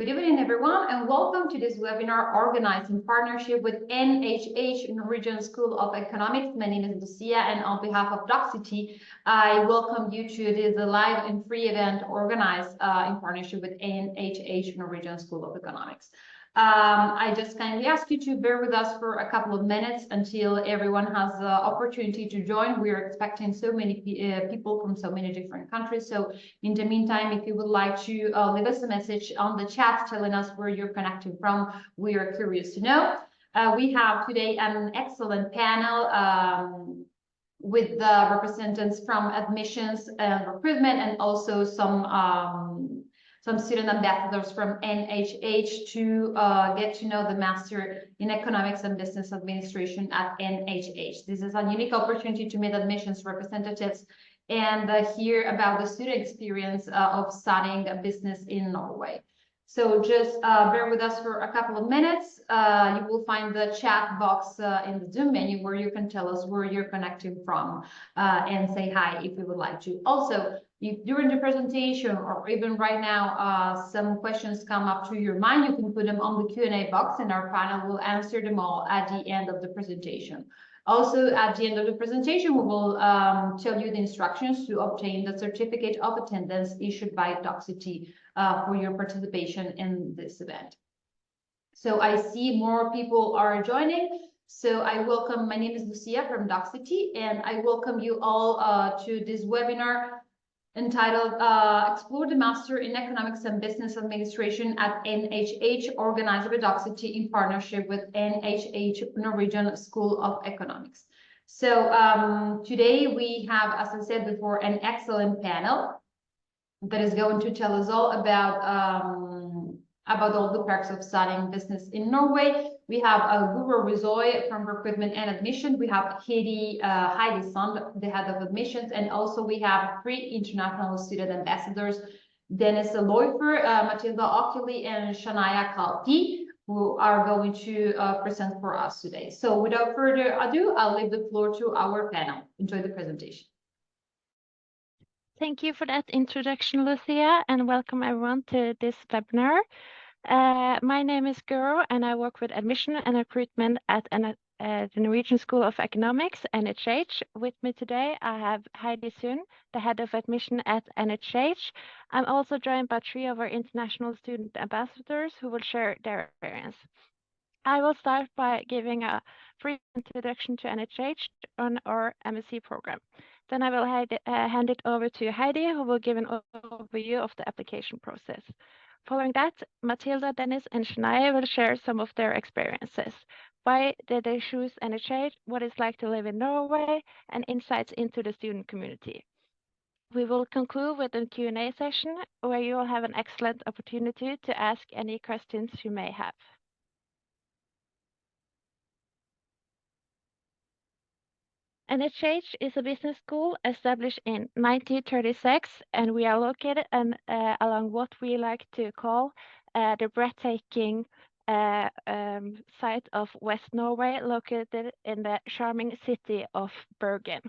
Good evening, everyone, and welcome to this webinar organized in partnership with NHH, Norwegian School of Economics. My name is Lucia, and on behalf of Docsity, I welcome you to this live and free event organized in partnership with NHH, Norwegian School of Economics. I just kindly ask you to bear with us for a couple of minutes until everyone has the opportunity to join. We are expecting so many people from so many different countries. So in the meantime, if you would like to leave us a message on the chat telling us where you're connecting from, we are curious to know. We have today an excellent panel with the representatives from admissions and recruitment, and also some student ambassadors from NHH to get to know the Master in Economics and Business Administration at NHH. This is a unique opportunity to meet admissions representatives and hear about the student experience of studying a business in Norway. So just bear with us for a couple of minutes. You will find the chat box in the Zoom menu where you can tell us where you're connecting from and say hi if you would like to. Also, if during the presentation or even right now some questions come up to your mind, you can put them on the Q&A box and our panel will answer them all at the end of the presentation. Also, at the end of the presentation, we will tell you the instructions to obtain the certificate of attendance issued by Docsity for your participation in this event. So I see more people are joining. So I welcome, my name is Lucia from Docsity, and I welcome you all to this webinar entitled Explore the Master in Economics and Business Administration at NHH, organized by Docsity in partnership with NHH Norwegian School of Economics. So today we have, as I said before, an excellent panel that is going to tell us all about all the perks of studying business in Norway. We have Guro Rizoy from Recruitment and Admission. We have Heidi Sand, the head of admissions, and also we have 3 international student ambassadors, Dennis Loifer, Matilda Ockley, and Shania Kalpi, who are going to present for us today. So without further ado, I'll leave the floor to our panel. Enjoy the presentation. Thank you for that introduction, Lucia, and welcome everyone to this webinar. My name is Guro, and I work with admission and recruitment at the Norwegian School of Economics, NHH. With me today, I have Heidi Sund, the head of admission at NHH. I'm also joined by 3 of our international student ambassadors who will share their experience. I will start by giving a brief introduction to NHH on our MSc program. Then I will hand it over to Heidi, who will give an overview of the application process. Following that, Matilda, Dennis, and Shania will share some of their experiences. Why did they choose NHH, what it's like to live in Norway, and insights into the student community. We will conclude with a Q&A session where you will have an excellent opportunity to ask any questions you may have. NHH is a business school established in 1936, and we are located along what we like to call the breathtaking site of West Norway, located in the charming city of Bergen.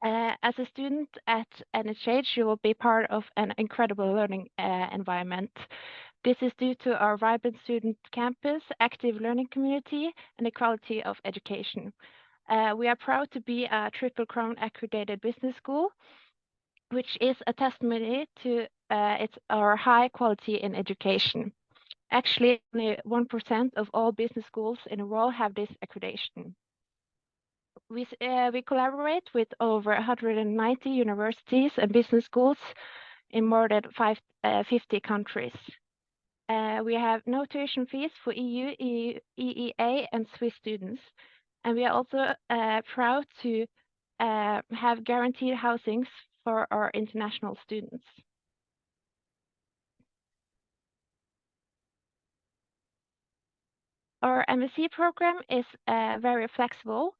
As a student at NHH, you will be part of an incredible learning environment. This is due to our vibrant student campus, active learning community, and the quality of education. We are proud to be a Triple Crown accredited business school, which is a testimony to our high quality in education. Actually, only 1% of all business schools in the world have this accreditation. We collaborate with over 190 universities and business schools in more than 50 countries. We have no tuition fees for EU, EEA, and Swiss students. And we are also proud to have guaranteed housings for our international students. Our MSc program is very flexible,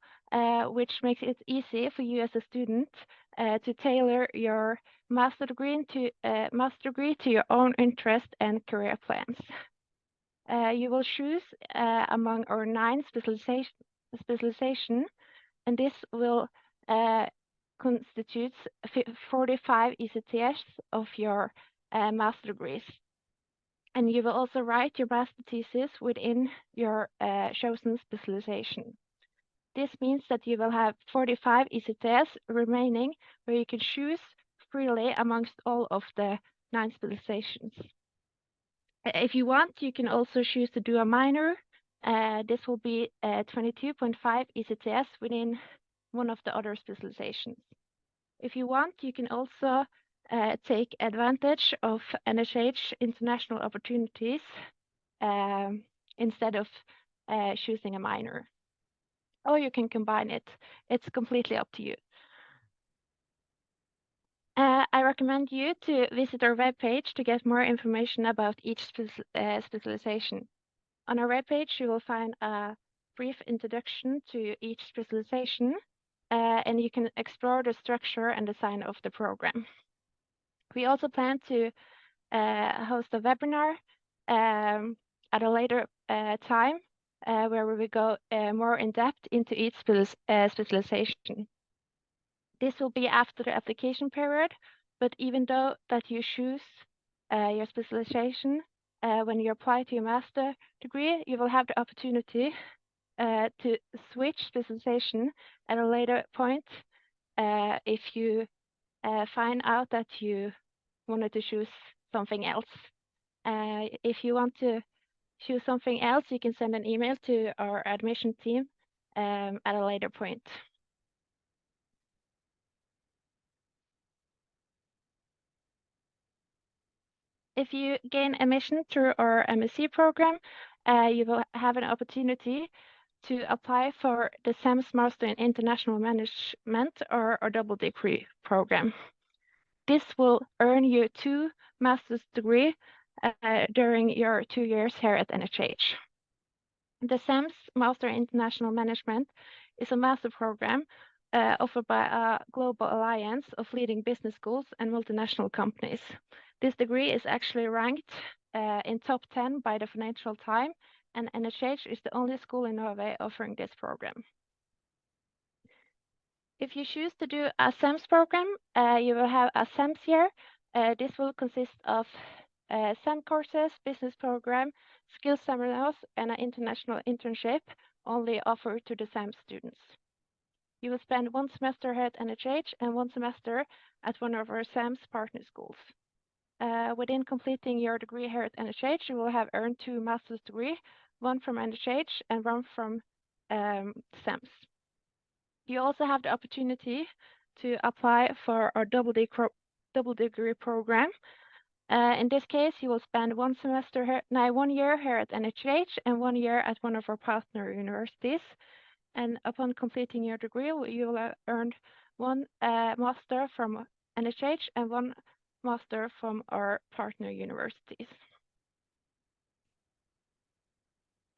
which makes it easy for you as a student to tailor your master degree to your own interest and career plans. You will choose among our 9 specialization, and this will constitute 45 ECTS of your master degrees. And you will also write your master thesis within your chosen specialization. This means that you will have 45 ECTS remaining where you can choose freely amongst all of the 9 specializations. If you want, you can also choose to do a minor. This will be 22.5 ECTS within one of the other specializations. If you want, you can also take advantage of NHH international opportunities instead of choosing a minor. Or you can combine it. It's completely up to you. I recommend you to visit our webpage to get more information about each specialization. On our webpage, you will find a brief introduction to each specialization, and you can explore the structure and design of the program. We also plan to host a webinar at a later time where we will go more in depth into each specialization. This will be after the application period, but even though that you choose your specialization, when you apply to your master degree, you will have the opportunity to switch specialization at a later point if you find out that you wanted to choose something else. If you want to choose something else, you can send an email to our admission team at a later point. If you gain admission through our MSc program, you will have an opportunity to apply for the SAMS Master in International Management or double degree program. This will earn you 2 master's degree during your 2 years here at NHH. The SAMS Master in International Management is a master program offered by a global alliance of leading business schools and multinational companies. This degree is actually ranked in top 10 by the Financial Times, and NHH is the only school in Norway offering this program. If you choose to do a SAMS program, you will have a SAMS year. This will consist of SAM courses, business program, skills seminars, and an international internship only offered to the SAM students. You will spend 1 semester here at NHH and 1 semester at one of our SAMS partner schools. Within completing your degree here at NHH, you will have earned 2 master's degrees, 1 from NHH and 1 from SAMS. You also have the opportunity to apply for our double degree program. In this case, you will spend 1 year here at NHH and 1 year at one of our partner universities. And upon completing your degree, you will earn 1 master from NHH and 1 master from our partner universities.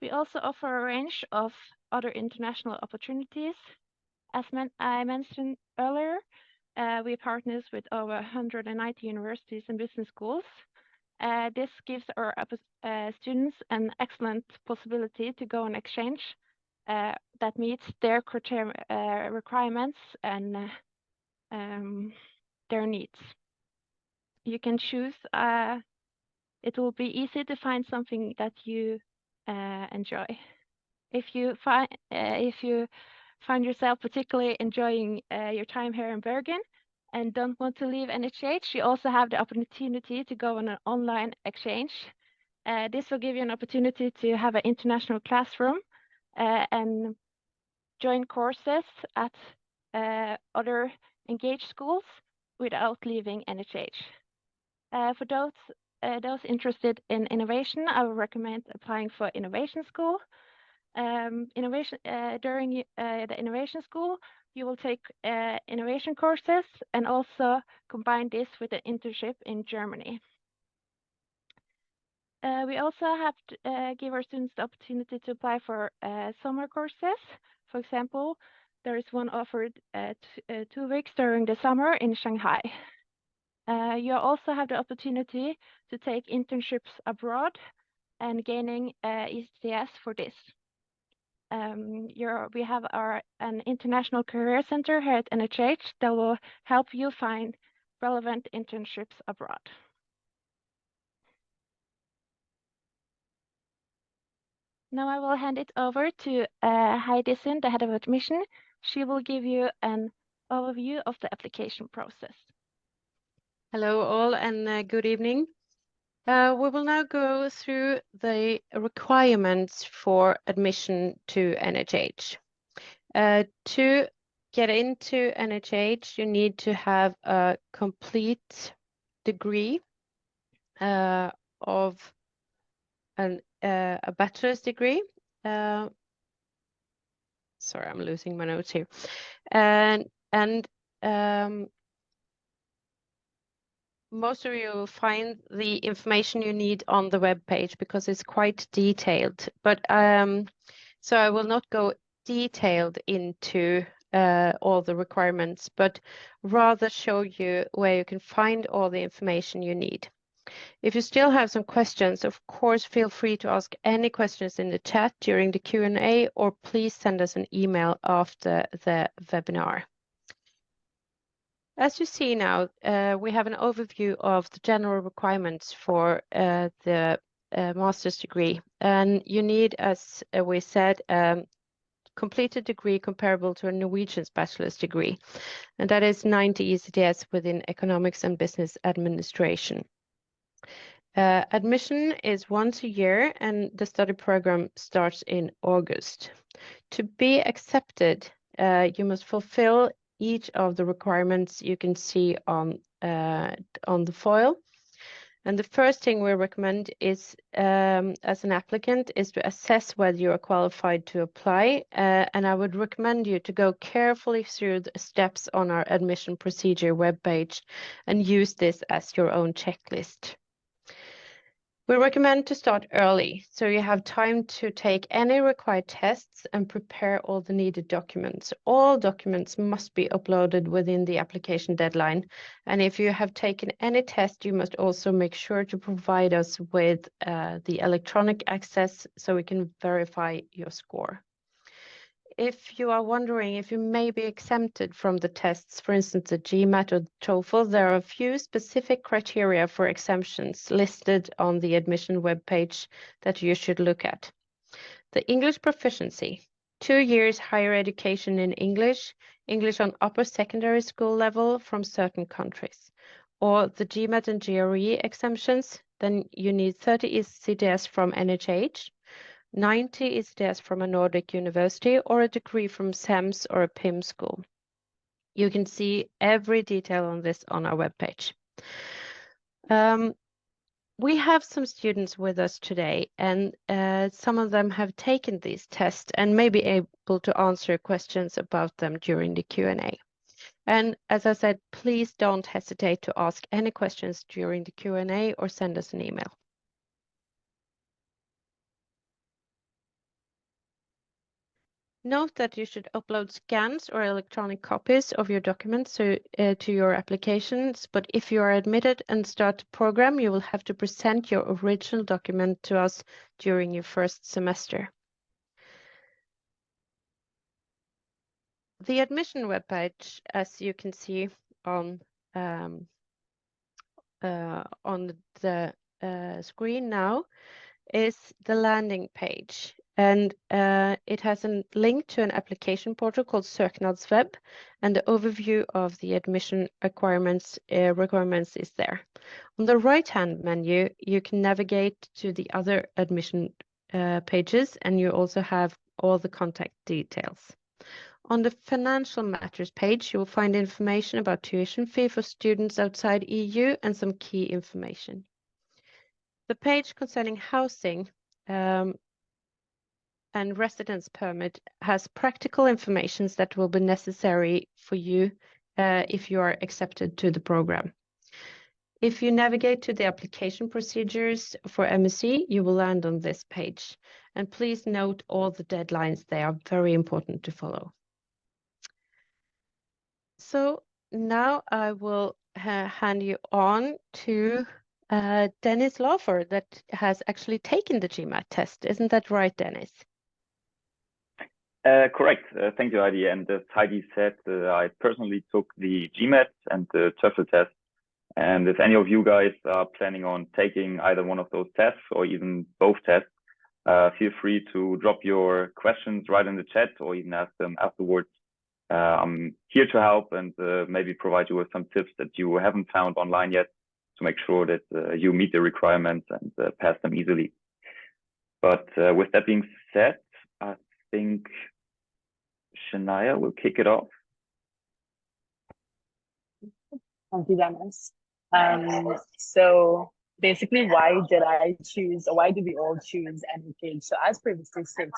We also offer a range of other international opportunities. As I mentioned earlier, we partner with over 190 universities and business schools. This gives our students an excellent possibility to go on exchange that meets their requirements and their needs. You can choose, it will be easy to find something that you enjoy. If you find yourself particularly enjoying your time here in Bergen and don't want to leave NHH, you also have the opportunity to go on an online exchange. This will give you an opportunity to have an international classroom and join courses at other engaged schools without leaving NHH. For those interested in innovation, I would recommend applying for Innovation School. During the Innovation School, you will take innovation courses and also combine this with an internship in Germany. We also have to give our students the opportunity to apply for summer courses. For example, there is one offered 2 weeks during the summer in Shanghai. You also have the opportunity to take internships abroad and gaining ECTS for this. We have an international career center here at NHH that will help you find relevant internships abroad. Now I will hand it over to Heidi Sund, the head of admission. She will give you an overview of the application process. Hello all and good evening. We will now go through the requirements for admission to NHH. To get into NHH, you need to have a complete degree of a bachelor's degree. Sorry, I'm losing my notes here. Most of you will find the information you need on the web page because it's quite detailed. But so I will not go detailed into all the requirements, but rather show you where you can find all the information you need. If you still have some questions, of course, feel free to ask any questions in the chat during the Q&A, or please send us an email after the webinar. As you see now, we have an overview of the general requirements for the master's degree. And you need, as we said, completed degree comparable to a Norwegian bachelor's degree. And that is 90 ECTS within economics and business administration. Admission is once a year and the study program starts in August. To be accepted, you must fulfill each of the requirements you can see on the foil. And the first thing we recommend is, as an applicant, is to assess whether you are qualified to apply. And I would recommend you to go carefully through the steps on our admission procedure webpage and use this as your own checklist. We recommend to start early, so you have time to take any required tests and prepare all the needed documents. All documents must be uploaded within the application deadline. And if you have taken any test, you must also make sure to provide us with the electronic access so we can verify your score. If you are wondering if you may be exempted from the tests, for instance, the GMAT or the TOEFL, there are a few specific criteria for exemptions listed on the admission webpage that you should look at. The English proficiency, 2 years higher education in English, English on upper secondary school level from certain countries, or the GMAT and GRE exemptions, then you need 30 ECTS from NHH, 90 ECTS from a Nordic university, or a degree from SEMS or a PIM school. You can see every detail on this on our webpage. We have some students with us today, and some of them have taken these tests and may be able to answer questions about them during the Q&A. And as I said, please don't hesitate to ask any questions during the Q&A or send us an email. Note that you should upload scans or electronic copies of your documents to your applications, but if you are admitted and start the program, you will have to present your original document to us during your first semester. The admission webpage, as you can see on the screen now, is the landing page. And it has a link to an application portal called Søknadsweb, and the overview of the admission requirements is there. On the right-hand menu, you can navigate to the other admission pages, and you also have all the contact details. On the financial matters page, you will find information about tuition fee for students outside EU and some key information. The page concerning housing and residence permit has practical information that will be necessary for you if you are accepted to the program. If you navigate to the application procedures for MSc, you will land on this page. And please note all the deadlines, they are very important to follow. So now I will hand you on to Dennis Lawford that has actually taken the GMAT test. Isn't that right, Dennis? Correct. Thank you, Heidi. And as Heidi said, I personally took the GMAT and the TOEFL test. And if any of you guys are planning on taking either one of those tests or even both tests, feel free to drop your questions right in the chat or even ask them afterwards. I'm here to help and maybe provide you with some tips that you haven't found online yet to make sure that you meet the requirements and pass them easily. But with that being said, I think Shania will kick it off. Thank you, Dennis. So basically, why did I choose, or why did we all choose NHH? So as previously stated,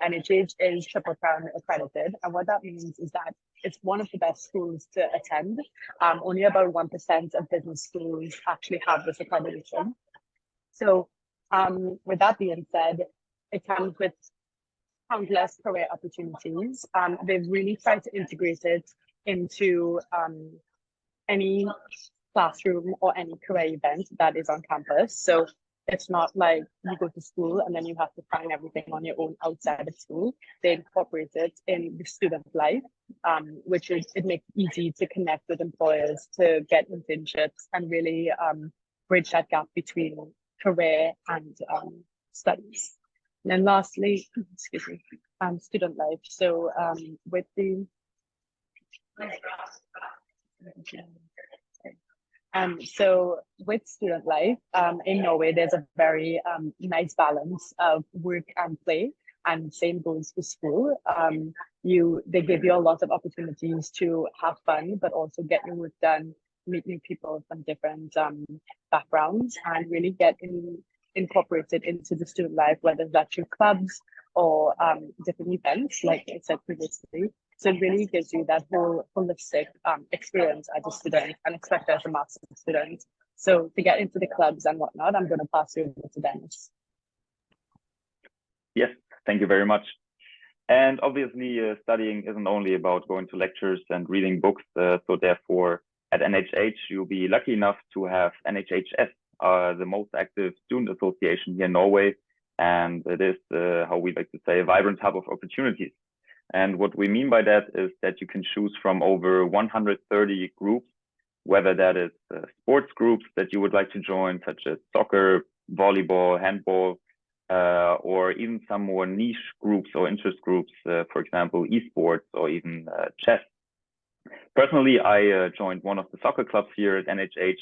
NHH is Triple Crown accredited. And what that means is that it's one of the best schools to attend. Only about 1% of business schools actually have this accreditation. So with that being said, it comes with countless career opportunities. They've really tried to integrate it into any classroom or any career event that is on campus. So it's not like you go to school and then you have to find everything on your own outside of school. They incorporate it in the student life, which is, it makes it easy to connect with employers, to get internships and really bridge that gap between career and studies. And then lastly, excuse me, student life. So with the so with student life in Norway, there's a very nice balance of work and play, and same goes for school. They give you a lot of opportunities to have fun, but also get your work done, meet new people from different backgrounds, and really get incorporated into the student life, whether that's your clubs or different events, like I said previously. So it really gives you that whole holistic experience as a student, and especially as a master's student. So to get into the clubs and whatnot, I'm going to pass you over to Dennis. Yes, thank you very much. And obviously, studying isn't only about going to lectures and reading books. So therefore, at NHH, you'll be lucky enough to have NHHS, the most active student association here in Norway. And it is, how we like to say, a vibrant hub of opportunities. And what we mean by that is that you can choose from over 130 groups, whether that is sports groups that you would like to join, such as soccer, volleyball, handball, or even some more niche groups or interest groups, for example, esports or even chess. Personally, I joined one of the soccer clubs here at NHH,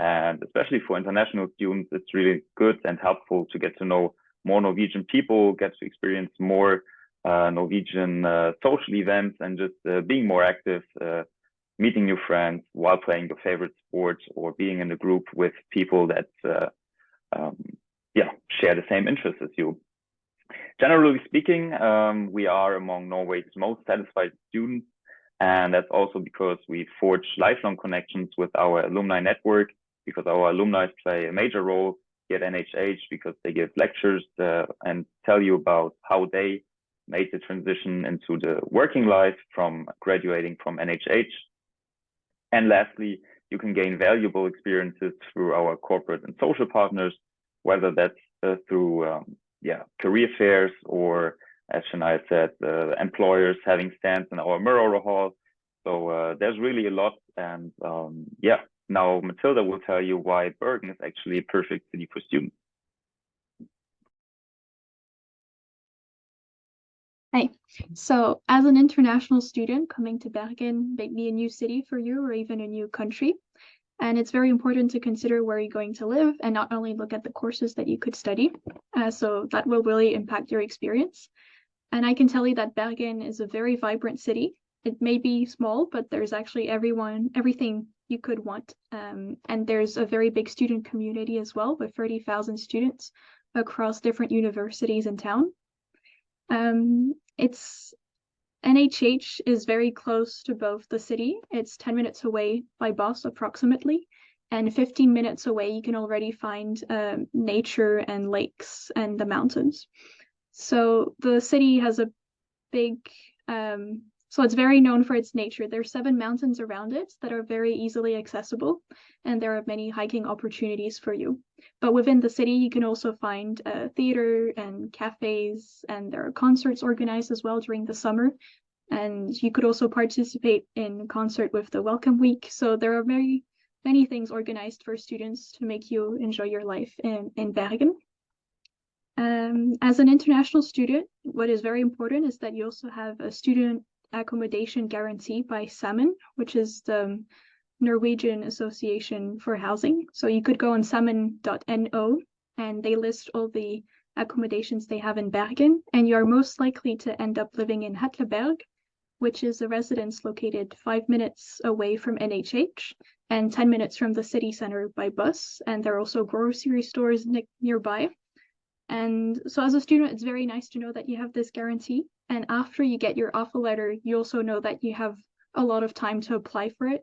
and especially for international students, it's really good and helpful to get to know more Norwegian people, get to experience more Norwegian social events, and just being more active, meeting new friends while playing your favorite sport, or being in a group with people that share the same interests as you. Generally speaking, we are among Norway's most satisfied students, and that's also because we forge lifelong connections with our alumni network, because our alumni play a major role here at NHH, because they give lectures and tell you about how they made the transition into the working life from graduating from NHH. And lastly, you can gain valuable experiences through our corporate and social partners, whether that's through career fairs, or as Shania said, employers having stands in our mirror hall. So there's really a lot. And now Matilda will tell you why Bergen is actually a perfect city for students. Hi. So as an international student coming to Bergen may be a new city for you, or even a new country. And it's very important to consider where you're going to live, and not only look at the courses that you could study. So that will really impact your experience. And I can tell you that Bergen is a very vibrant city. It may be small, but there's actually everything you could want. And there's a very big student community as well, with 30,000 students across different universities in town. NHH is very close to both the city. It's 10 minutes away by bus approximately, and 15 minutes away you can already find nature and lakes and the mountains. So the city has a big, so it's very known for its nature. There are 7 mountains around it that are very easily accessible, and there are many hiking opportunities for you. But within the city, you can also find theater and cafes, and there are concerts organized as well during the summer. And you could also participate in concert with the Welcome Week. So there are very many things organized for students to make you enjoy your life in Bergen. As an international student, what is very important is that you also have a student accommodation guarantee by Sammen, which is the Norwegian Association for Housing. So you could go on sammen.no and they list all the accommodations they have in Bergen, and you are most likely to end up living in Hetleberg, which is a residence located 5 minutes away from NHH and 10 minutes from the city center by bus. And there are also grocery stores nearby. And so as a student, it's very nice to know that you have this guarantee. And after you get your offer letter, you also know that you have a lot of time to apply for it.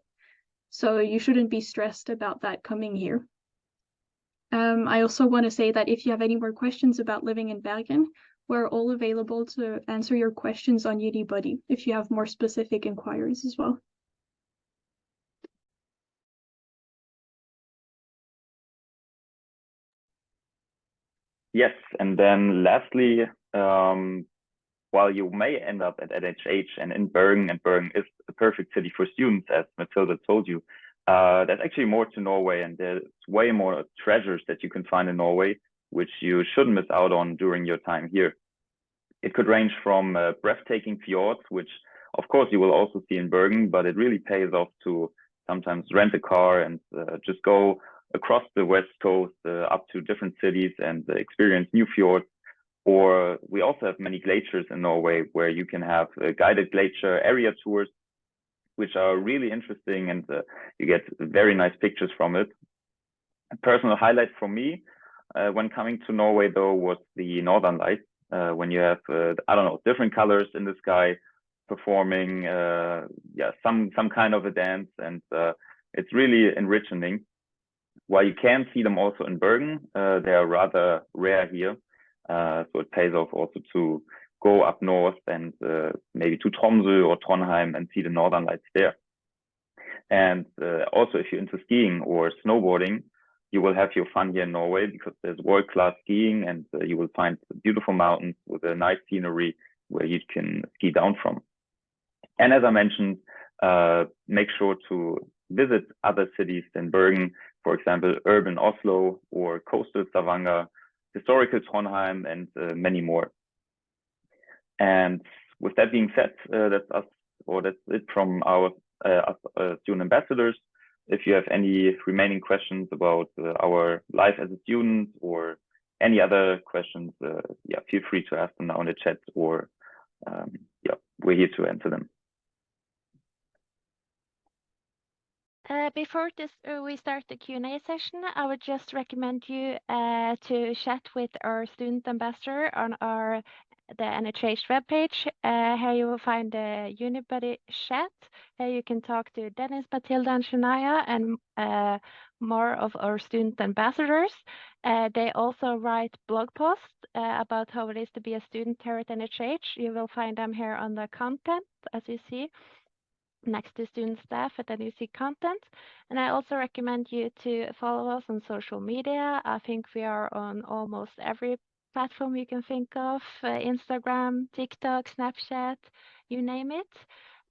So you shouldn't be stressed about that coming here. I also want to say that if you have any more questions about living in Bergen, we're all available to answer your questions on UniBuddy if you have more specific inquiries as well. Yes, and then lastly, while you may end up at NHH and in Bergen, and Bergen is a perfect city for students, as Matilda told you, there's actually more to Norway, and there's way more treasures that you can find in Norway, which you shouldn't miss out on during your time here. It could range from breathtaking fjords, which of course you will also see in Bergen, but it really pays off to sometimes rent a car and just go across the west coast up to different cities and experience new fjords. Or we also have many glaciers in Norway where you can have guided glacier area tours, which are really interesting, and you get very nice pictures from it. A personal highlight for me when coming to Norway, though, was the Northern Lights, when you have, I don't know, different colors in the sky performing some kind of a dance, and it's really enriching. While you can see them also in Bergen, they are rather rare here. So it pays off also to go up north and maybe to Tromsø or Trondheim and see the Northern Lights there. And also, if you're into skiing or snowboarding, you will have your fun here in Norway, because there's world-class skiing, and you will find beautiful mountains with a nice scenery where you can ski down from. And as I mentioned, make sure to visit other cities than Bergen, for example, urban Oslo or coastal Stavanger, historical Trondheim, and many more. And with that being said, that's us, or that's it from our student ambassadors. If you have any remaining questions about our life as a student or any other questions, feel free to ask them now in the chat, or we're here to answer them. Before we start the Q&A session, I would just recommend you to chat with our student ambassador on the NHH webpage. Here you will find the UniBuddy chat. Here you can talk to Dennis, Matilda, and Shania, and more of our student ambassadors. They also write blog posts about how it is to be a student here at NHH. You will find them here on the content, as you see, next to student staff, and then you see content. And I also recommend you to follow us on social media. I think we are on almost every platform you can think of, Instagram, TikTok, Snapchat, you name it.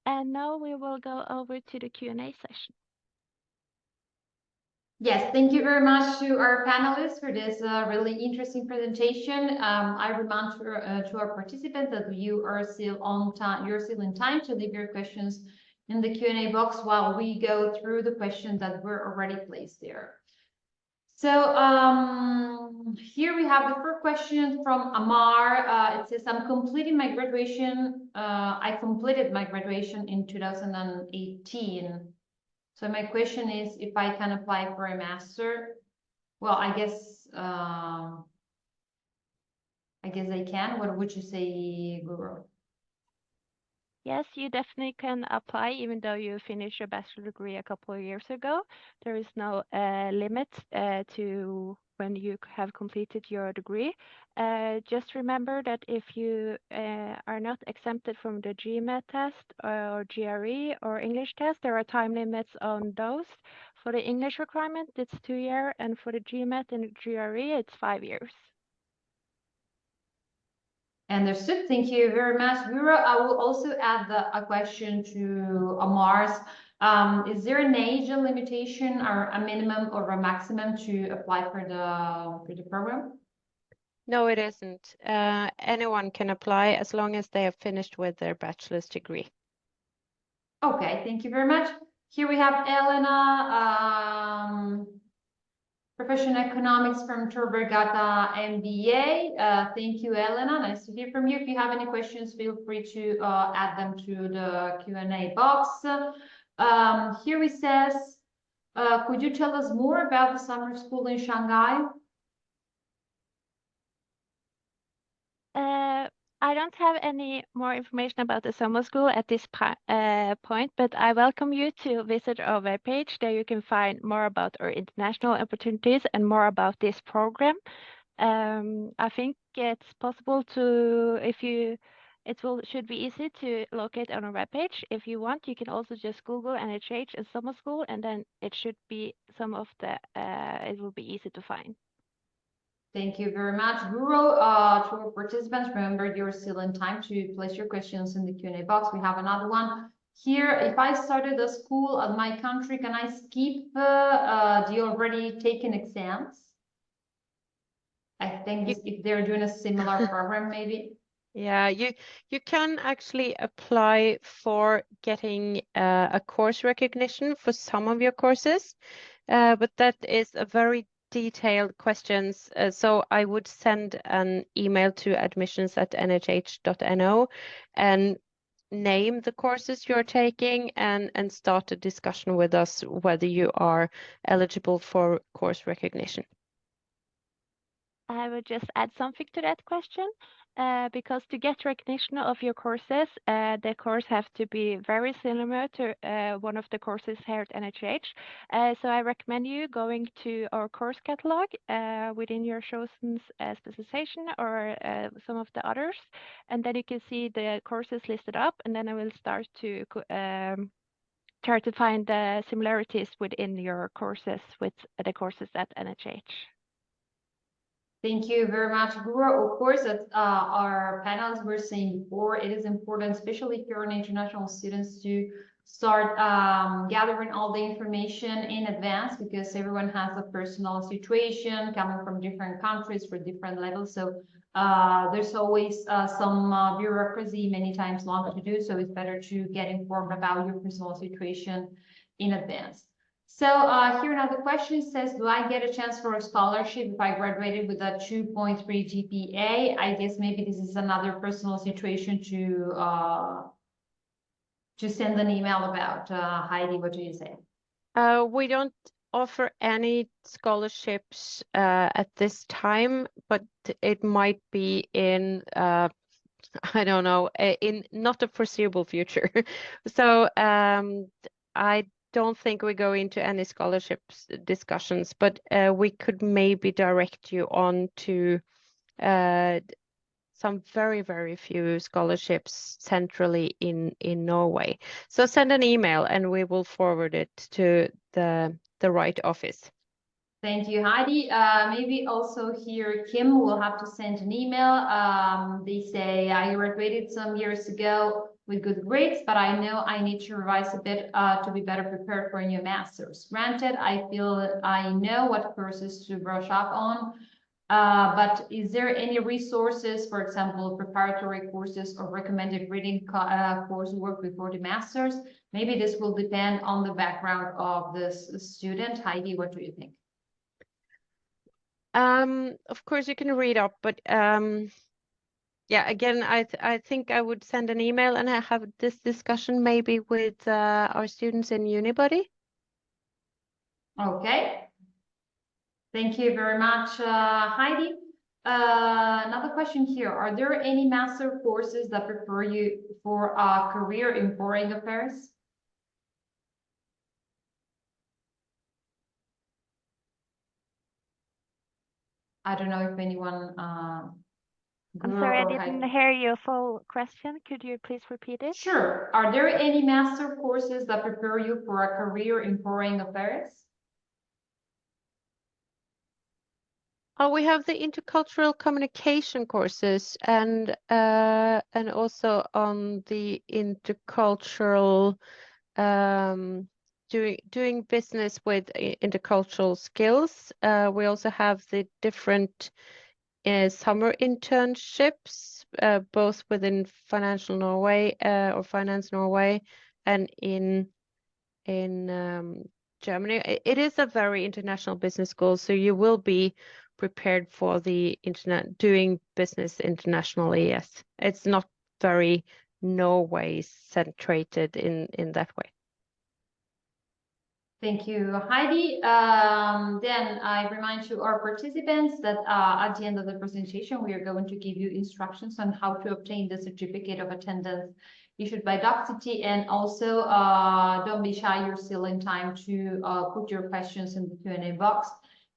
And now we will go over to the Q&A session. Yes, thank you very much to our panelists for this really interesting presentation. I remind to our participants that you are still on time. You're still in time to leave your questions in the Q&A box while we go through the questions that were already placed there. So here we have the first question from Amar. It says, I'm completing my graduation. I completed my graduation in 2018. So my question is if I can apply for a master. Well, I guess I can. What would you say, Guru? Yes, you definitely can apply, even though you finished your bachelor degree a couple of years ago. There is no limit to when you have completed your degree. Just remember that if you are not exempted from the GMAT test or GRE or English test, there are time limits on those. For the English requirement, it's 2 years, and for the GMAT and GRE, it's 5 years. Understood. Thank you very much, Vera. I will also add a question to Amar's. Is there an age limitation or a minimum or a maximum to apply for the program? No, it isn't. Anyone can apply as long as they have finished with their bachelor's degree. Okay, thank you very much. Here we have Elena, Professional Economics from Tor Vergata MBA. Thank you, Elena. Nice to hear from you. If you have any questions, feel free to add them to the Q&A box. Here it says, could you tell us more about the summer school in Shanghai? I don't have any more information about the summer school at this point, but I welcome you to visit our webpage. There you can find more about our international opportunities and more about this program. I think it's possible to, should be easy to locate on our webpage. If you want, you can also just Google NHH and summer school, and then it should be it will be easy to find. Thank you very much, Guru. To our participants, remember you're still in time to place your questions in the Q&A box. We have another one here. If I started a school at my country, can I skip the already taken exams? I think if they're doing a similar program, maybe. Yeah, you can actually apply for getting a course recognition for some of your courses, but that is a very detailed questions. So I would send an email to admissions@nhh.no and name the courses you're taking and start a discussion with us whether you are eligible for course recognition. I would just add something to that question. Because to get recognition of your courses, the course have to be very similar to one of the courses here at NHH. So I recommend you going to our course catalog within your chosen specialization or some of the others, and then you can see the courses listed up, and then I will start to try to find the similarities within your courses with the courses at NHH. Thank you very much, Guru. Of course, as our panels were saying before, it is important, especially if you're an international students, to start gathering all the information in advance, because everyone has a personal situation coming from different countries for different levels. So there's always some bureaucracy, many times long to do. So it's better to get informed about your personal situation in advance. So here another question says, do I get a chance for a scholarship if I graduated with a 2.3 GPA? I guess maybe this is another personal situation to send an email about. Heidi, what do you say? We don't offer any scholarships at this time, but it might be in I don't know, in not a foreseeable future. So I don't think we go into any scholarships discussions, but we could maybe direct you on to some very, very few scholarships centrally in Norway. So send an email and we will forward it to the right office. Thank you, Heidi. Maybe also here, Kim will have to send an email. They say, I graduated some years ago with good grades, but I know I need to revise a bit to be better prepared for a new master's. Granted, I feel I know what courses to brush up on, but is there any resources, for example, preparatory courses or recommended reading coursework before the master's? Maybe this will depend on the background of this student. Heidi, what do you think? Of course you can read up, but yeah, again, I think I would send an email and I have this discussion maybe with our students in Unibody. Okay. Thank you very much, Heidi. Another question here. Are there any master courses that prepare you for a career in foreign affairs? I don't know if anyone I'm sorry, I didn't hear your full question. Could you please repeat it? Sure. Are there any master courses that prepare you for a career in foreign affairs? We have the intercultural communication courses and also on the intercultural doing business with intercultural skills. We also have the different summer internships, both within Financial Norway or Finance Norway and in Germany. It is a very international business school, so you will be prepared for the internet doing business internationally. Yes, it's not very Norway centrated in that way. Thank you, Heidi. Then I remind you, our participants, that at the end of the presentation, we are going to give you instructions on how to obtain the certificate of attendance issued by Docsity. And also, don't be shy, you're still in time to put your questions in the Q&A box.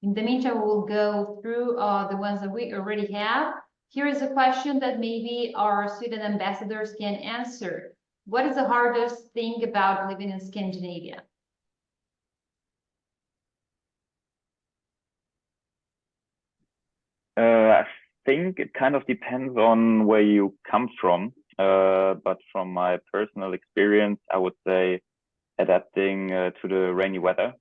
In the meantime, we'll go through the ones that we already have. Here is a question that maybe our student ambassadors can answer. What is the hardest thing about living in Scandinavia? I think it kind of depends on where you come from. But from my personal experience, I would say adapting to the rainy weather.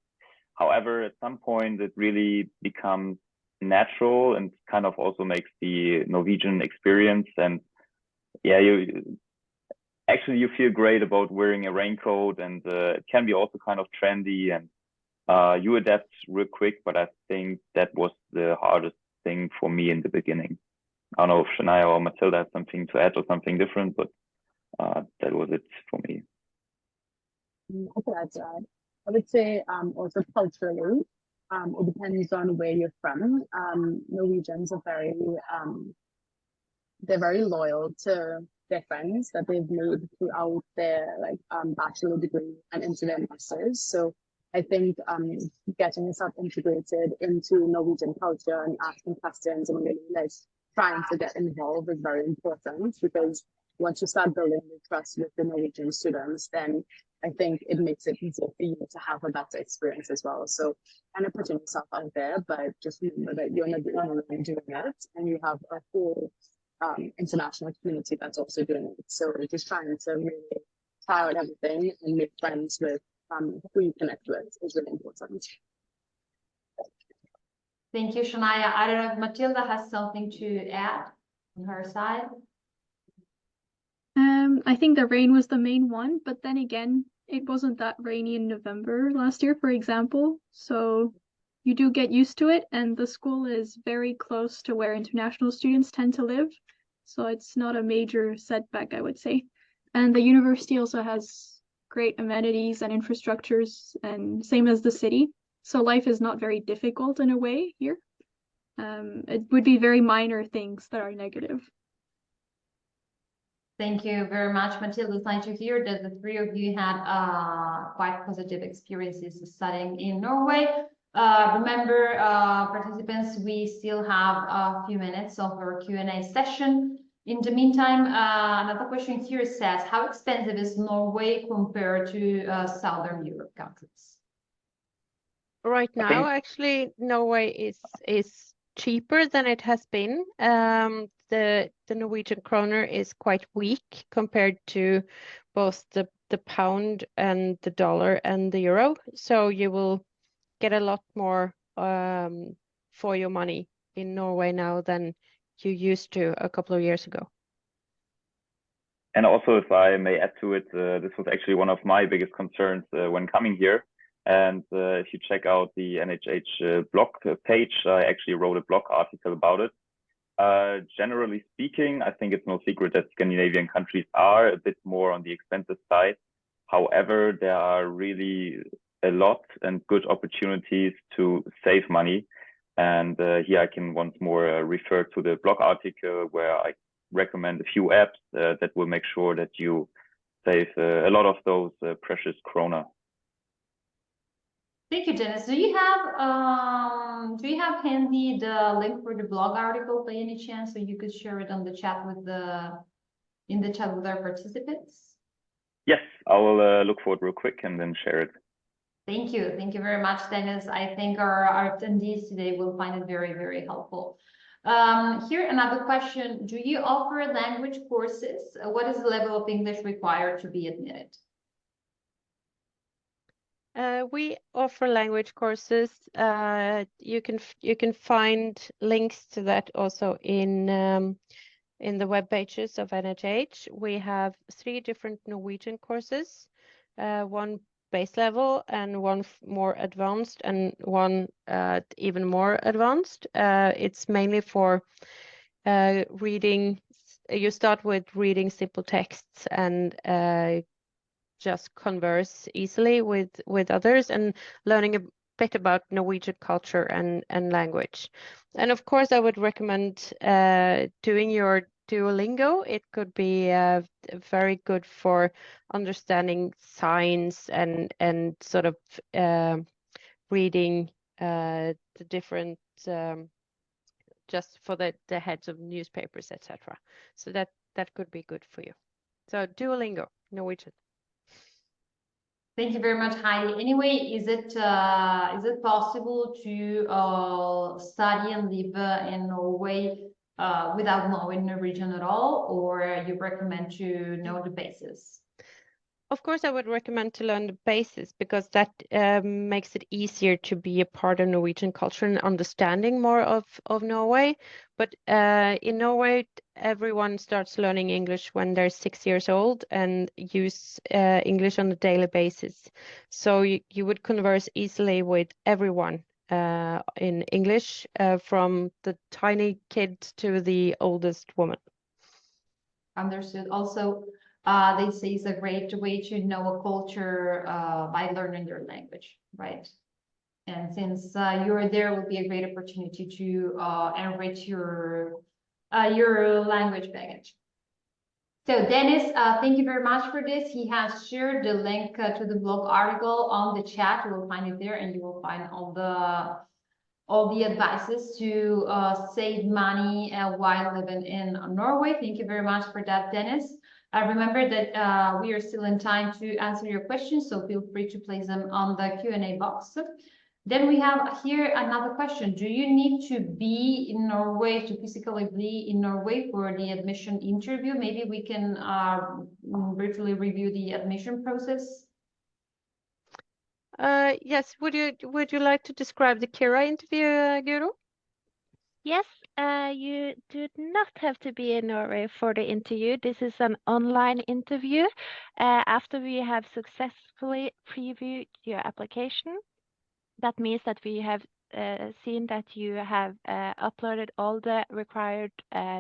However, at some point, it really becomes natural and kind of also makes the Norwegian experience. And yeah, you feel great about wearing a raincoat, and it can be also kind of trendy, and you adapt real quick. But I think that was the hardest thing for me in the beginning. I don't know if Shania or Matilda have something to add or something different, but that was it for me. I could add to that. I would say also culturally, it depends on where you're from. Norwegians are they're very loyal to their friends that they've made throughout their bachelor degree and into their masters. So I think getting yourself integrated into Norwegian culture and asking questions and really trying to get involved is very important, because once you start building the trust with the Norwegian students, then I think it makes it easier for you to have a better experience as well. So kind of putting yourself out there, but just remember that you're not the only one doing it, and you have a whole international community that's also doing it. So just trying to really try out everything and make friends with who you connect with is really important. Thank you, Shania. I don't know if Matilda has something to add on her side. I think the rain was the main one, but then again, it wasn't that rainy in November last year, for example. So you do get used to it, and the school is very close to where international students tend to live. So it's not a major setback, I would say. And the university also has great amenities and infrastructures, and same as the city. So life is not very difficult in a way here. It would be very minor things that are negative. Thank you very much, Matilda. It's nice to hear that the three of you had quite positive experiences studying in Norway. Remember, participants, we still have a few minutes of our Q&A session. In the meantime, another question here says, how expensive is Norway compared to Southern Europe countries? Right now, actually, Norway is cheaper than it has been. The Norwegian kroner is quite weak compared to both the pound and the dollar and the euro. So you will get a lot more for your money in Norway now than you used to a couple of years ago. And also, if I may add to it, this was actually one of my biggest concerns when coming here. And if you check out the NHH blog page, I actually wrote a blog article about it. Generally speaking, I think it's no secret that Scandinavian countries are a bit more on the expensive side. However, there are really a lot and good opportunities to save money. And here I can once more refer to the blog article where I recommend a few apps that will make sure that you save a lot of those precious krona. Thank you, Dennis. Do you have handy the link for the blog article by any chance, so you could share it on the chat with in the chat with our participants? Yes, I will look for it real quick and then share it. Thank you. Thank you very much, Dennis. I think our attendees today will find it very, very helpful. Here, another question. Do you offer language courses? What is the level of English required to be admitted? We offer language courses. You can find links to that also in the web pages of NHH. We have 3 different Norwegian courses, one base level and one more advanced and one even more advanced. It's mainly for reading. You start with reading simple texts and just converse easily with others and learning a bit about Norwegian culture and language. And of course, I would recommend doing your Duolingo. It could be very good for understanding signs and sort of reading the different just for the heads of newspapers, etc. So that could be good for you. So Duolingo, Norwegian. Thank you very much, Heidi. Anyway, is it possible to study and live in Norway without knowing the region at all, or you recommend to know the basis? Of course, I would recommend to learn the basis because that makes it easier to be a part of Norwegian culture and understanding more of Norway. But in Norway, everyone starts learning English when they're 6 years old and use English on a daily basis. So you would converse easily with everyone in English, from the tiny kid to the oldest woman. Understood. Also, they say it's a great way to know a culture by learning their language, right? And since you're there, it will be a great opportunity to enrich your language baggage. So Dennis, thank you very much for this. He has shared the link to the blog article on the chat. You will find it there, and you will find all the advices to save money while living in Norway. Thank you very much for that, Dennis. Remember that we are still in time to answer your questions, so feel free to place them on the Q&A box. Then we have here another question. Do you need to be in Norway, to physically be in Norway for the admission interview? Maybe we can briefly review the admission process. Yes, would you like to describe the Kira interview, Guro? Yes, you do not have to be in Norway for the interview. This is an online interview. After we have successfully previewed your application, that means that we have seen that you have uploaded all the required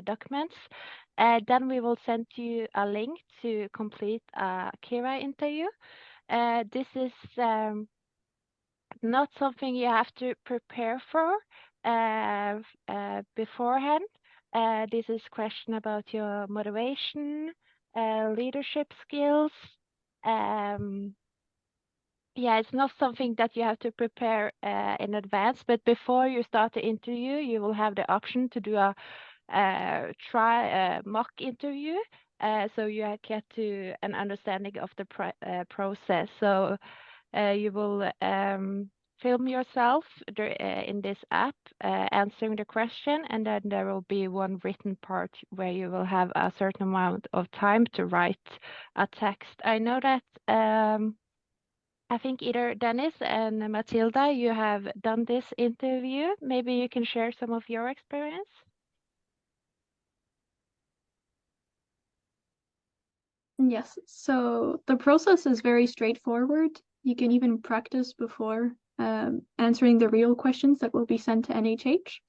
documents. Then we will send you a link to complete a Kira interview. This is not something you have to prepare for beforehand. This is question about your motivation, leadership skills. Yeah, it's not something that you have to prepare in advance, but before you start the interview, you will have the option to do a mock interview, so you get to an understanding of the process. So you will film yourself in this app answering the question, and then there will be one written part where you will have a certain amount of time to write a text. I know that I think either Dennis and Matilda, you have done this interview. Maybe you can share some of your experience. Yes, so the process is very straightforward. You can even practice before answering the real questions that will be sent to NHH.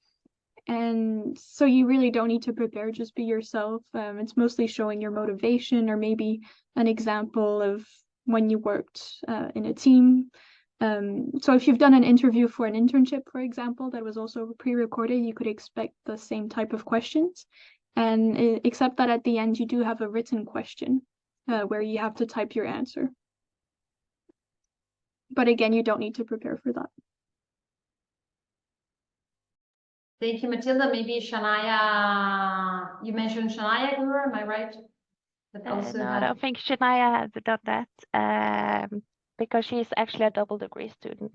And so you really don't need to prepare, just be yourself. It's mostly showing your motivation or maybe an example of when you worked in a team. So if you've done an interview for an internship, for example, that was also pre-recorded, you could expect the same type of questions. And except that at the end, you do have a written question where you have to type your answer. But again, you don't need to prepare for that. Thank you, Matilda. Maybe Shania, you mentioned Shania, Guru, am I right? No, I don't think Shania has done that because she's actually a double degree student.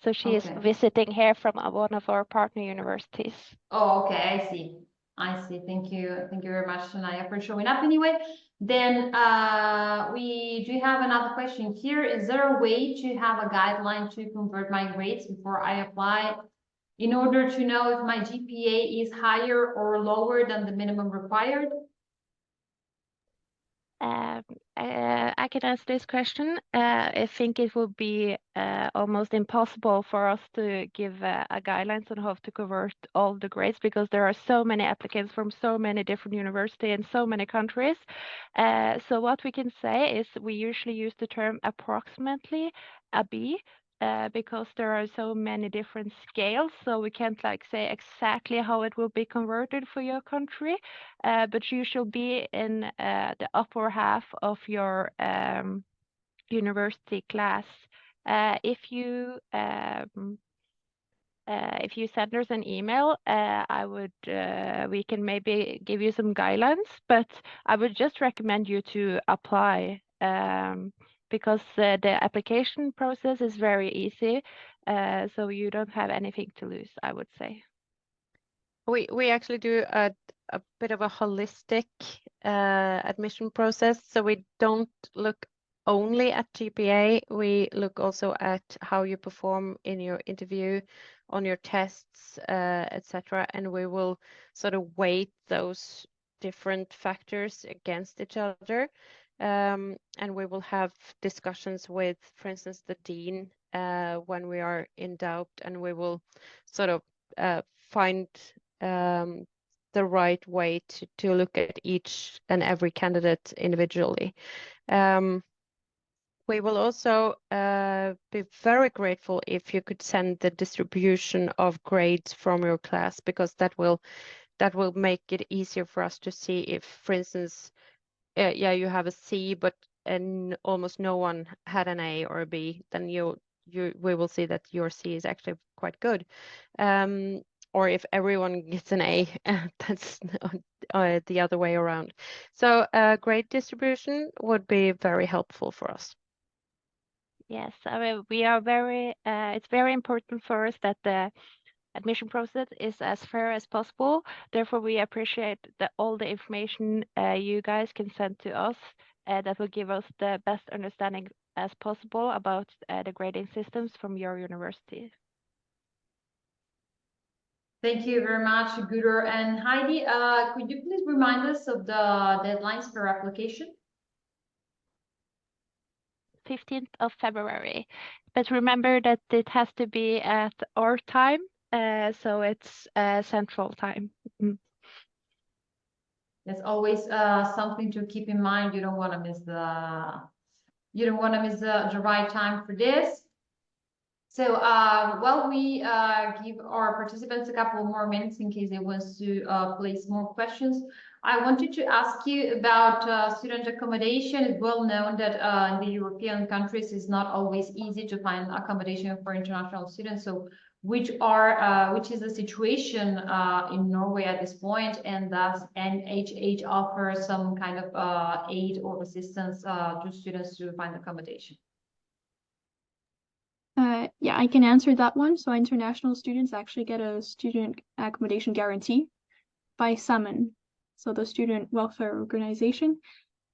So she is visiting here from one of our partner universities. Oh, okay, I see. I see. Thank you. Thank you very much, Shania, for showing up anyway. Then we do have another question here. Is there a way to have a guideline to convert my grades before I apply in order to know if my GPA is higher or lower than the minimum required? I can answer this question. I think it would be almost impossible for us to give a guidelines on how to convert all the grades because there are so many applicants from so many different universities in so many countries. So what we can say is we usually use the term approximately a B. Because there are so many different scales, so we can't like say exactly how it will be converted for your country, but you should be in the upper half of your university class. If you send us an email, we can maybe give you some guidelines, but I would just recommend you to apply because the application process is very easy, so you don't have anything to lose, I would say. We actually do a bit of a holistic admission process, so we don't look only at GPA. We look also at how you perform in your interview, on your tests, etc. And we will sort of weight those different factors against each other. And we will have discussions with, for instance, the dean when we are in doubt, and we will sort of find the right way to look at each and every candidate individually. We will also be very grateful if you could send the distribution of grades from your class, because that will make it easier for us to see if, for instance, yeah, you have a C, but almost no one had an A or a B, then we will see that your C is actually quite good. Or if everyone gets an A, that's the other way around. So grade distribution would be very helpful for us. Yes, I mean, we are it's very important for us that the admission process is as fair as possible. Therefore, we appreciate all the information you guys can send to us that will give us the best understanding as possible about the grading systems from your university. Thank you very much, Guder and Heidi. Could you please remind us of the deadlines for application? 15th of February. But remember that it has to be at our time, so it's central time. There's always something to keep in mind. You don't want to miss the right time for this. So while we give our participants a couple more minutes in case they want to place more questions, I wanted to ask you about student accommodation. It's well known that in the European countries it's not always easy to find accommodation for international students. So which is the situation in Norway at this point, and does NHH offer some kind of aid or assistance to students to find accommodation? Yeah, I can answer that one. So international students actually get a student accommodation guarantee by Sammen, so the student welfare organization.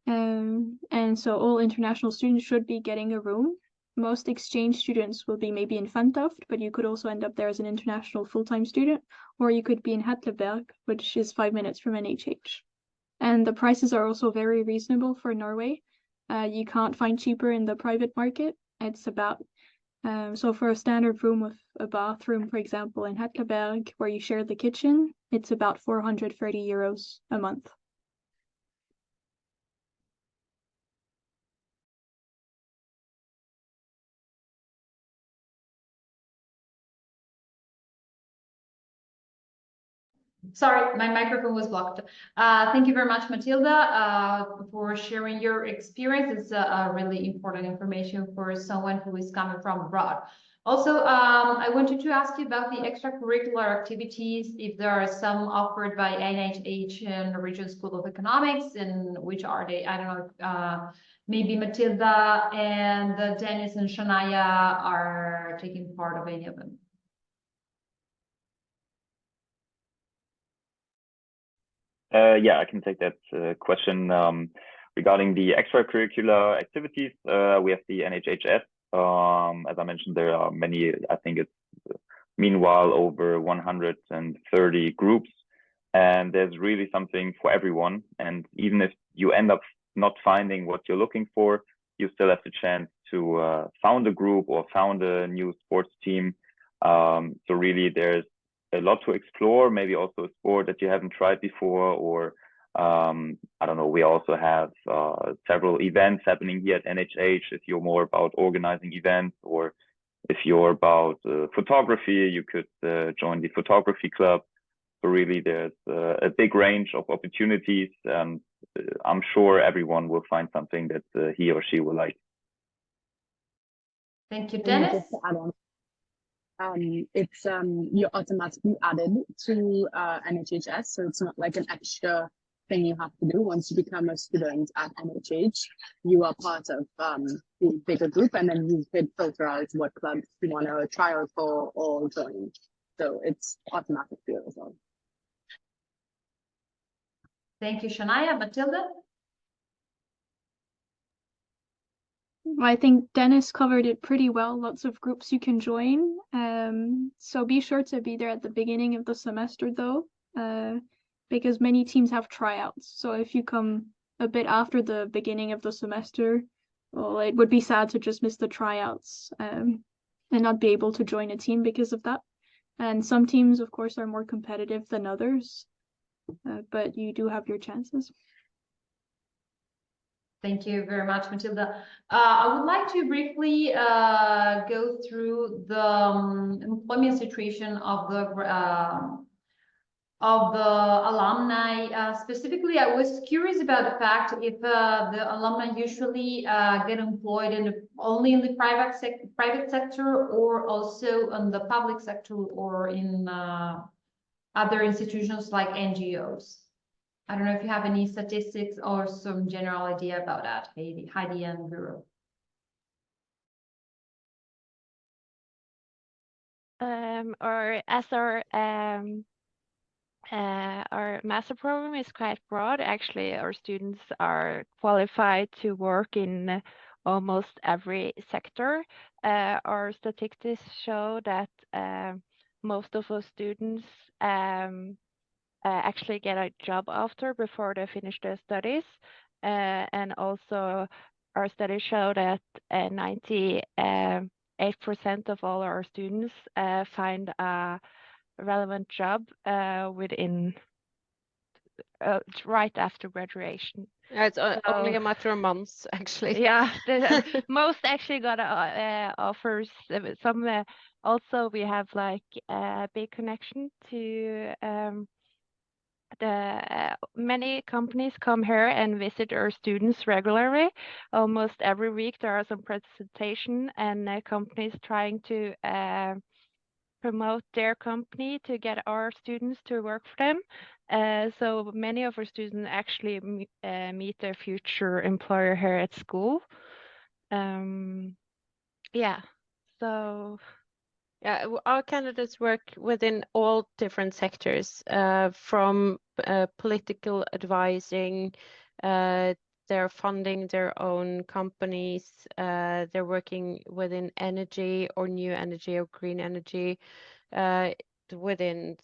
And so all international students should be getting a room. Most exchange students will be maybe in Fantoft, but you could also end up there as an international full-time student, or you could be in Hetleberg, which is 5 minutes from NHH. And the prices are also very reasonable for Norway. You can't find cheaper in the private market. It's about so for a standard room with a bathroom, for example, in Hetleberg, where you share the kitchen, it's about 430 euros a month. Sorry, my microphone was blocked. Thank you very much, Matilda, for sharing your experience. It's really important information for someone who is coming from abroad. Also, I wanted to ask you about the extracurricular activities, if there are some offered by NHH and Norwegian School of Economics, and which are they? I don't know, maybe Matilda and Dennis and Shania are taking part of any of them. Yeah, I can take that question. Regarding the extracurricular activities, we have the NHHS. As I mentioned, there are many, I think it's meanwhile over 130 groups, and there's really something for everyone. And even if you end up not finding what you're looking for, you still have the chance to found a group or found a new sports team. So really there's a lot to explore, maybe also a sport that you haven't tried before, or I don't know, we also have several events happening here at NHH if you're more about organizing events, or if you're about photography, you could join the photography club. So really there's a big range of opportunities, and I'm sure everyone will find something that he or she will like. Thank you, And Dennis. just to add on, it's you're automatically added to NHHS, so it's not like an extra thing you have to do. Once you become a student at NHH, you are part of the bigger group, and then you could filter out what clubs you want to try out for or join. So it's automatic for you as well. Thank you, Shania. Matilda? I think Dennis covered it pretty well. Lots of groups you can join. So be sure to be there at the beginning of the semester, though, because many teams have tryouts. So if you come a bit after the beginning of the semester, well, it would be sad to just miss the tryouts and not be able to join a team because of that. And some teams, of course, are more competitive than others, but you do have your chances. Thank you very much, Matilda. I would like to briefly go through the employment situation of the alumni. Specifically, I was curious about the fact if the alumni usually get employed only in the private sector, or also in the public sector, or in other institutions like NGOs. I don't know if you have any statistics or some general idea about that, Heidi and Guru. Or as our master program is quite broad. Actually, our students are qualified to work in almost every sector. Our statistics show that most of our students actually get a job before they finish their studies. And also our studies show that 98% of all our students find a relevant job within right after graduation. It's only a matter of months, actually. Yeah, most actually got offers. Some also we have like a big connection to many companies come here and visit our students regularly. Almost every week there are some presentation and companies trying to promote their company to get our students to work for them. So many of our students actually meet their future employer here at school. Yeah, so yeah, our candidates work within all different sectors, from political advising, they're funding their own companies, they're working within energy or new energy or green energy, within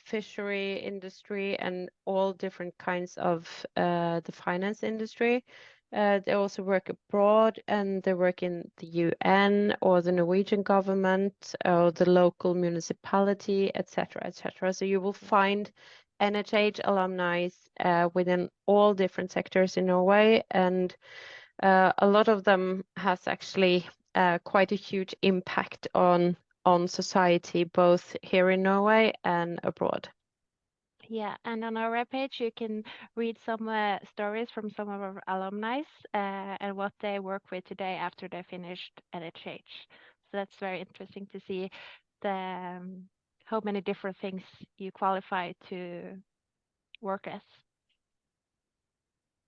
fishery industry and all different kinds of the finance industry. They also work abroad, and they work in the UN or the Norwegian government or the local municipality, etc., etc. So you will find NHH alumni within all different sectors in Norway, and a lot of them has actually quite a huge impact on society, both here in Norway and abroad. yeah, and on our webpage you can read some stories from some of our alumni and what they work with today after they finished NHH. So that's very interesting to see the how many different things you qualify to work as.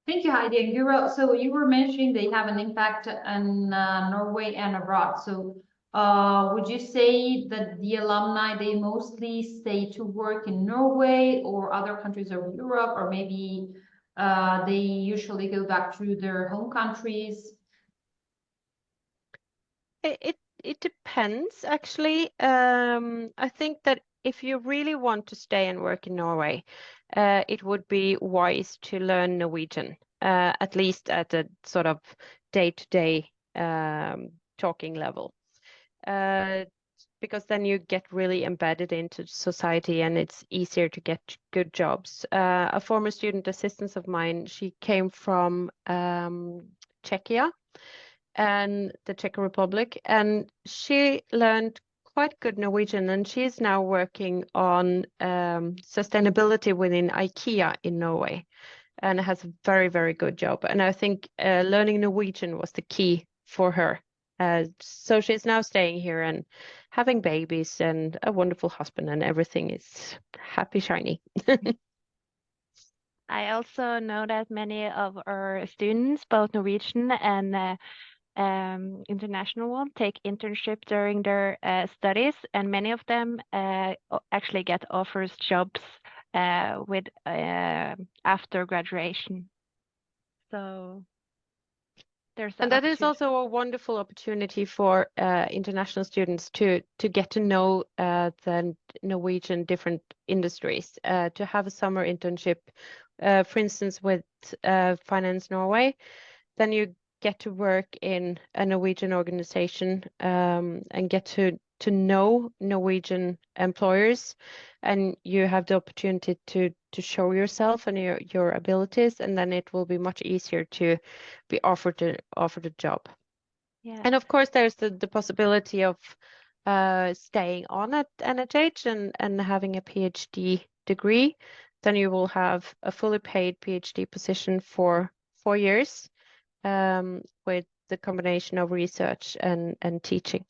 Thank you, Heidi and Guro. So you were mentioning they have an impact in Norway and abroad. So Would you say that the alumni, they mostly stay to work in Norway or other countries of Europe, or maybe they usually go back to their home countries? It depends, actually. I think that if you really want to stay and work in Norway, it would be wise to learn Norwegian, at least at a sort of day-to-day talking level. Because then you get really embedded into society and it's easier to get good jobs. A former student assistant of mine, she came from Czechia and the Czech Republic, and she learned quite good Norwegian, and she's now working on sustainability within IKEA in Norway, and has a very, very good job. And I think learning Norwegian was the key for her. So she's now staying here and having babies and a wonderful husband, and everything is happy, shiny. I also know that many of our students, both Norwegian and international one, take internship during their studies, and many of them actually get offers jobs with after graduation. So there's And that is also a wonderful opportunity for international students to get to know the Norwegian different industries, to have a summer internship, for instance, with Finance Norway. Then you get to work in a Norwegian organization and get to know Norwegian employers, and you have the opportunity to show yourself and your abilities, and then it will be much easier to be offered a job. Yeah. And of course, there's the possibility of staying on at NHH and having a PhD degree. Then you will have a fully paid PhD position for 4 years with the combination of research and teaching.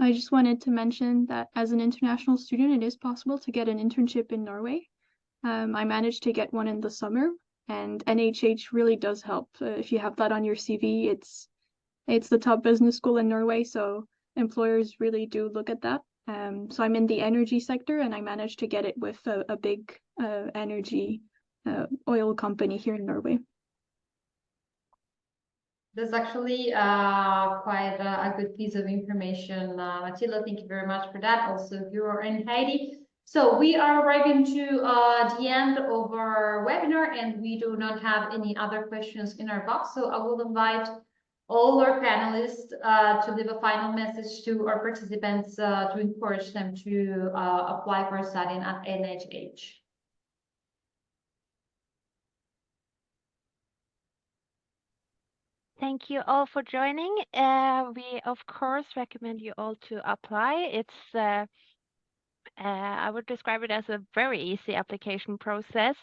I just wanted to mention that as an international student, it is possible to get an internship in Norway. I managed to get one in the summer, and NHH really does help. If you have that on your CV, it's the top business school in Norway, so employers really do look at that. So I'm in the energy sector, and I managed to get it with a big energy oil company here in Norway. That's actually quite a good piece of information, Matilda. Thank you very much for that. Also, Guro and Heidi. So we are arriving to the end of our webinar, and we do not have any other questions in our box. So I will invite all our panelists to leave a final message to our participants to encourage them to apply for studying at NHH. Thank you all for joining. We of course recommend you all to apply. It's I would describe it as a very easy application process.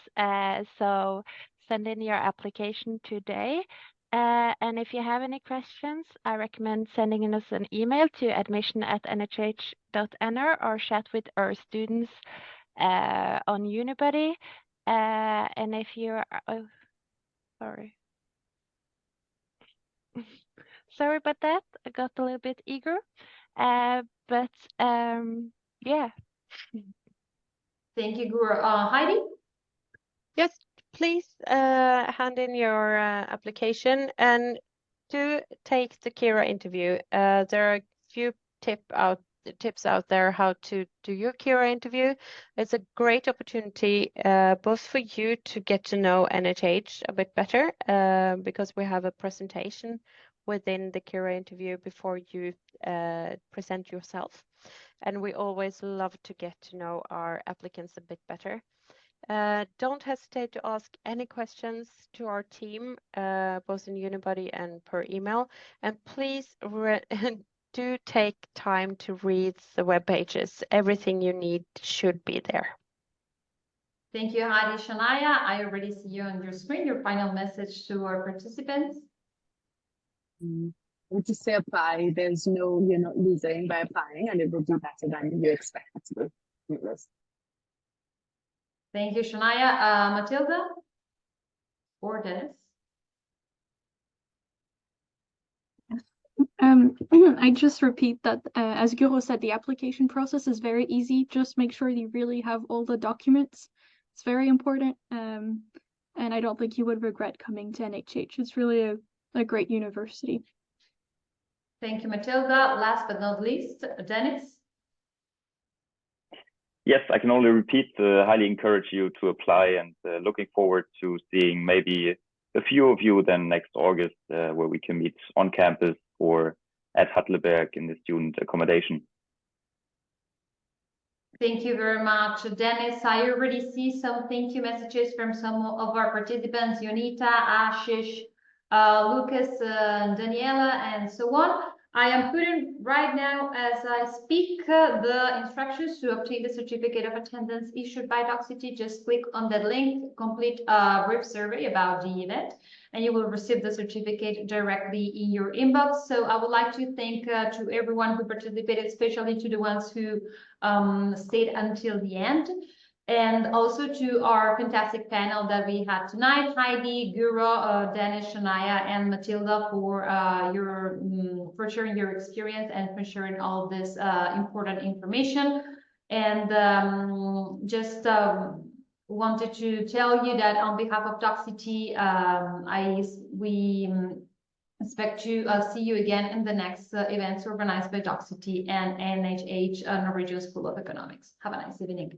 So send in your application today. And if you have any questions, I recommend sending us an email to admission@nhh.nr or chat with our students on Unibuddy. And if you're, sorry. Sorry about that. I got a little bit eager. But yeah. Thank you, Guro. Heidi? Yes, please hand in your application and do take the Kira interview. There are a few tips out there how to do your Kira interview. It's a great opportunity both for you to get to know NHH a bit better because we have a presentation within the Kira interview before you present yourself. And we always love to get to know our applicants a bit better. Don't hesitate to ask any questions to our team, both in Unibuddy and per email. And please do take time to read the web pages. Everything you need should be there. Thank you, Heidi. Shania, I already see you on your screen. Your final message to our participants. I would just say apply. There's no, you're not losing by applying, and it will do better than you expect it to do. Thank you, Shania. Matilda or Dennis? I just repeat that, as Guro said, the application process is very easy. Just make sure you really have all the documents. It's very important. And I don't think you would regret coming to NHH. It's really a great university. Thank you, Matilda. Last but not least, Dennis. Yes, I can only repeat, highly encourage you to apply, and looking forward to seeing maybe a few of you then next August, where we can meet on campus or at Hattleberg in the student accommodation. Thank you very much, Dennis. I already see some thank you messages from some of our participants, Yonita, Ashish, Lucas, Daniela, and so on. I am putting right now, as I speak, the instructions to obtain the certificate of attendance issued by Docsity. Just click on that link, complete a brief survey about the event, and you will receive the certificate directly in your inbox. So I would like to thank to everyone who participated, especially to the ones who stayed until the end. And also to our fantastic panel that we had tonight, Heidi, Guro, Dennis, Shania, and Matilda, for for sharing your experience and for sharing all this important information. And just wanted to tell you that on behalf of Docsity, we expect to see you again in the next events organized by Docsity and NHH, Norwegian School of Economics. Have a nice evening.